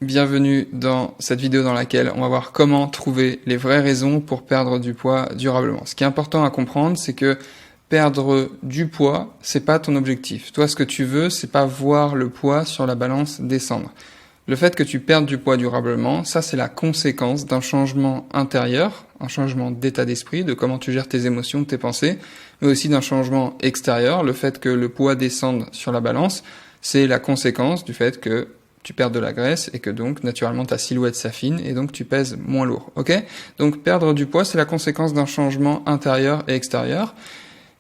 bienvenue dans cette vidéo dans laquelle on va voir comment trouver les vraies raisons pour perdre du poids durablement. Ce qui est important à comprendre, c'est que perdre du poids, c'est pas ton objectif. Toi, ce que tu veux, c'est pas voir le poids sur la balance descendre. Le fait que tu perdes du poids durablement, ça c'est la conséquence d'un changement intérieur, un changement d'état d'esprit, de comment tu gères tes émotions, tes pensées, mais aussi d'un changement extérieur. Le fait que le poids descende sur la balance, c'est la conséquence du fait que tu perds de la graisse et que donc naturellement ta silhouette s'affine et donc tu pèses moins lourd. Ok ? Donc perdre du poids, c'est la conséquence d'un changement intérieur et extérieur.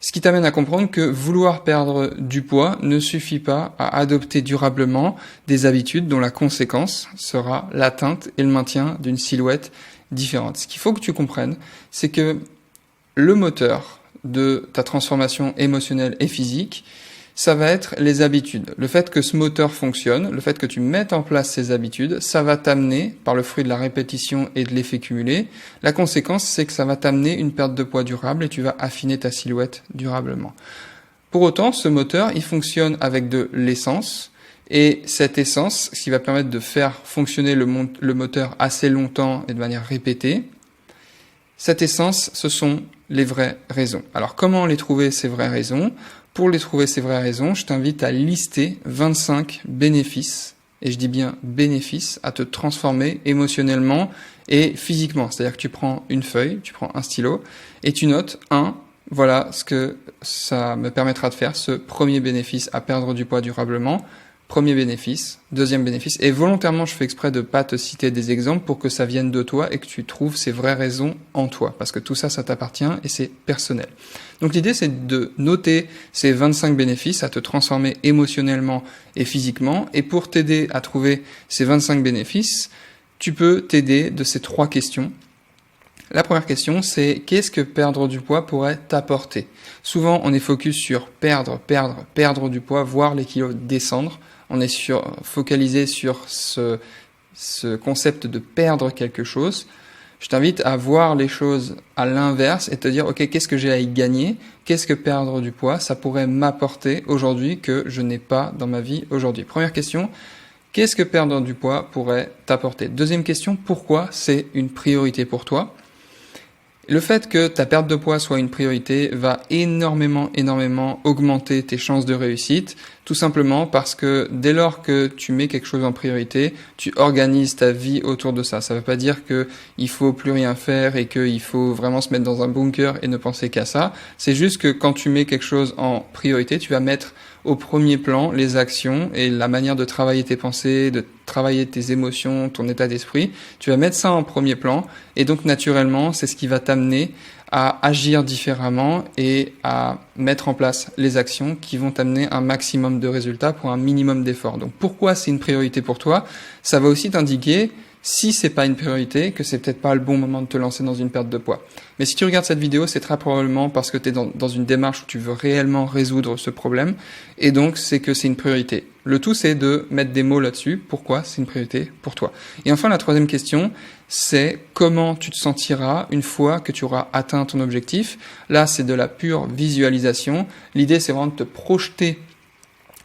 Ce qui t'amène à comprendre que vouloir perdre du poids ne suffit pas à adopter durablement des habitudes dont la conséquence sera l'atteinte et le maintien d'une silhouette différente. Ce qu'il faut que tu comprennes, c'est que le moteur de ta transformation émotionnelle et physique, ça va être les habitudes. Le fait que ce moteur fonctionne, le fait que tu mettes en place ces habitudes, ça va t'amener, par le fruit de la répétition et de l'effet cumulé, la conséquence, c'est que ça va t'amener une perte de poids durable et tu vas affiner ta silhouette durablement. Pour autant, ce moteur, il fonctionne avec de l'essence, et cette essence, ce qui va permettre de faire fonctionner le moteur assez longtemps et de manière répétée, cette essence, ce sont les vraies raisons. Alors, comment les trouver, ces vraies raisons ? Pour les trouver, ces vraies raisons, je t'invite à lister 25 bénéfices, et je dis bien bénéfices, à te transformer émotionnellement et physiquement. C'est-à-dire que tu prends une feuille, tu prends un stylo, et tu notes voilà ce que ça me permettra de faire, ce premier bénéfice à perdre du poids durablement. Premier bénéfice, deuxième bénéfice, et volontairement je fais exprès de pas te citer des exemples pour que ça vienne de toi et que tu trouves ces vraies raisons en toi, parce que tout ça, ça t'appartient et c'est personnel. Donc l'idée c'est de noter ces 25 bénéfices à te transformer émotionnellement et physiquement, et pour t'aider à trouver ces 25 bénéfices, tu peux t'aider de ces 3 questions. La première question, c'est qu'est-ce que perdre du poids pourrait t'apporter ? Souvent, on est focus sur perdre du poids, voir les kilos descendre. On est focalisé sur ce concept de perdre quelque chose. Je t'invite à voir les choses à l'inverse et te dire, ok, qu'est-ce que j'ai à y gagner ? Qu'est-ce que perdre du poids, ça pourrait m'apporter aujourd'hui que je n'ai pas dans ma vie aujourd'hui ? Première question, qu'est-ce que perdre du poids pourrait t'apporter ? Deuxième question, pourquoi c'est une priorité pour toi ? Le fait que ta perte de poids soit une priorité va énormément augmenter tes chances de réussite, tout simplement parce que dès lors que tu mets quelque chose en priorité, tu organises ta vie autour de ça. Ça ne veut pas dire qu'il faut plus rien faire et qu'il faut vraiment se mettre dans un bunker et ne penser qu'à ça. C'est juste que quand tu mets quelque chose en priorité, tu vas mettre au premier plan les actions et la manière de travailler tes pensées, de travailler tes émotions, ton état d'esprit. Tu vas mettre ça en premier plan et donc naturellement, c'est ce qui va t'amener à agir différemment et à mettre en place les actions qui vont t'amener un maximum de résultats pour un minimum d'efforts. Donc pourquoi c'est une priorité pour toi ? Ça va aussi t'indiquer, si c'est pas une priorité, que c'est peut-être pas le bon moment de te lancer dans une perte de poids. Mais si tu regardes cette vidéo, c'est très probablement parce que tu es dans une démarche où tu veux réellement résoudre ce problème, et donc c'est que c'est une priorité. Le tout, c'est de mettre des mots là-dessus, pourquoi c'est une priorité pour toi. Et enfin, la troisième question, c'est comment tu te sentiras une fois que tu auras atteint ton objectif. Là, c'est de la pure visualisation. L'idée, c'est vraiment de te projeter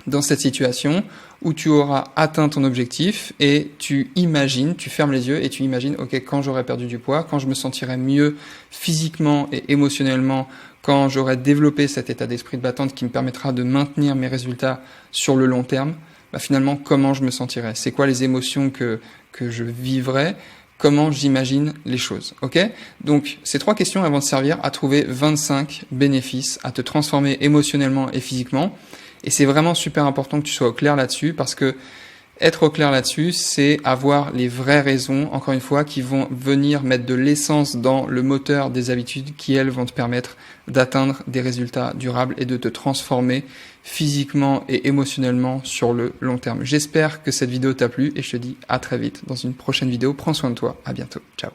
dans cette situation où tu auras atteint ton objectif et tu imagines, tu fermes les yeux et tu imagines, ok, quand j'aurai perdu du poids, quand je me sentirai mieux physiquement et émotionnellement, quand j'aurai développé cet état d'esprit de battante qui me permettra de maintenir mes résultats sur le long terme, finalement, comment je me sentirai ? C'est quoi les émotions que je vivrai ? Comment j'imagine les choses, ok ? Donc, ces 3 questions elles vont te servir à trouver 25 bénéfices, à te transformer émotionnellement et physiquement. Et c'est vraiment super important que tu sois au clair là-dessus parce que être au clair là-dessus, c'est avoir les vraies raisons, encore une fois, qui vont venir mettre de l'essence dans le moteur des habitudes qui, elles, vont te permettre d'atteindre des résultats durables et de te transformer physiquement et émotionnellement sur le long terme. J'espère que cette vidéo t'a plu et je te dis à très vite dans une prochaine vidéo. Prends soin de toi. À bientôt. Ciao.